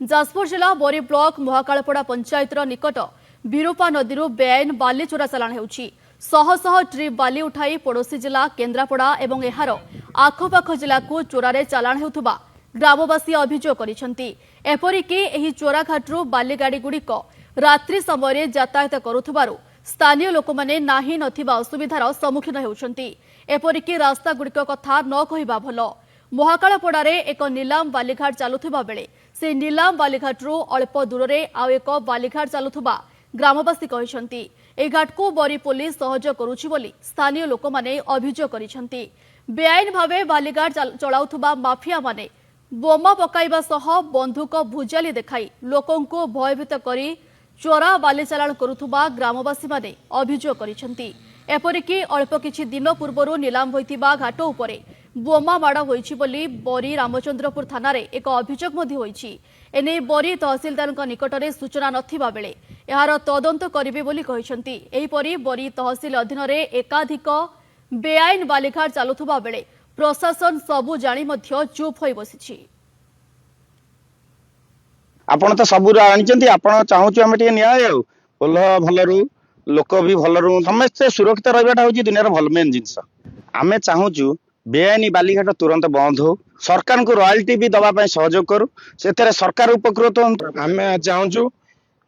जाजपुर जिला बोरी ब्लॉक महाकालपड़ा पंचायतर निकट विरूपा नदी बेआईन बाली चोरा चालाण होउछि। शह शह ट्रिप बाली उठाई पड़ोशी जिला केन्द्रापड़ा एवं एहार आखपाख जिला को चोरारे चालाण हेउथुबा ग्रामवासी अभियोग करिसेंति। एपरिक एही चोराघाटरू बाली गाड़ी गुड़िक रात्रि समय यातायात करुथुबारु स्थानीय लोक माने नाही नथिबा असुविधार सम्मुखीन हेउछंती। एपरिक रास्ता गुड़िक कथा न कहिबा भल। महाकालपड़ारे एक नीलाम बालीघाट चालुथिबा बेले से नीलाम बालीघाटरू अल्प दूर आउ एक बालीघाट चालुथिबा ग्रामवासी कहिसेंति। ए घाट को बरी पुलिस सहयोग करुछि बोली स्थानीय लोक माने अभियोग करिसेंति। बेआईन भावे बालीघाट चलाउथुबा माफिया माने बोमा पकाइबा सह बंधुक भुजाली देखाई लोकंको भयभीत करी चोरा बाली चालाण करुथुबा ग्रामवासी माने अभियोग करिसेंति। एपरिक अल्प किछि दिन पूर्व नीलाम होइतिबा घाट उपरे बोमा माड़ होइछि बोली बरी रामचंद्रपुर थाना रे एक अभियोग मध्य होइछि। एने बरी तहसीलदार निकटरे सूचना नथिबा बेले एहार तदंत करिवे बोली कहिसेंति। एहिपरि बरी तहसील अधीन रे एकाधिक बेआईन बालीघाट चालुथुबा बेले प्रशासन सबु जानी मध्य चुप होई बसिछि। आपण तो सबु जानिचंती आपण चाहूछु हम टिके न्याय हो भलरू लोक भी भलरू समस्ते सुरक्षित रहिबाटा होची दुनिया भल मेन जिंस। आमे चाहूछु बेआईन बालीघाट तुरंत बंद हो सरकार को रॉयल्टी भी दबा पाई सहयोग करू से सरकार उपकृत हो। आमे चाहूछु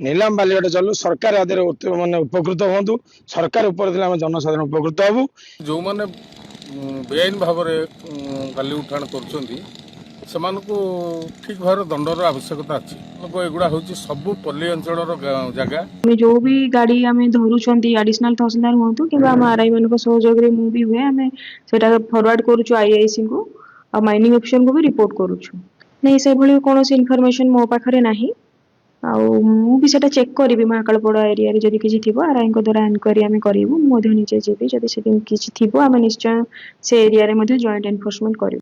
नीलाम बालीघाट चलू सरकार आदि माने उपकृत हूँ सरकार उपर जनसाधारण उपकृत हबू। जो माने बेआईन भाव में बाली उठाण कर ठीक भाव दंडर आवश्यकता अच्छी लोक एगुड़ा हूँ सबू पल्ली अंचल जगह जो भी गाड़ी आम धरुंच एडिशनल तहसीलदार हूँ कि आरआई मान सहयोग भी हुए आम से फरवर्ड करुचु आईआईसी को आ माइनिंग ऑफिसर को भी रिपोर्ट करुचु। नहीं से भली कौन इनफॉरमेशन मो पाखरे नाही भी सेटा चेक करी महाकालपड़ा एरिया जदि किसी थी आरआई द्वारा एनक्वारी आम करूँ निजे जी जब से किसी थी आम निश्चय से एरिया जॉइंट एनफोर्समेंट करूँ।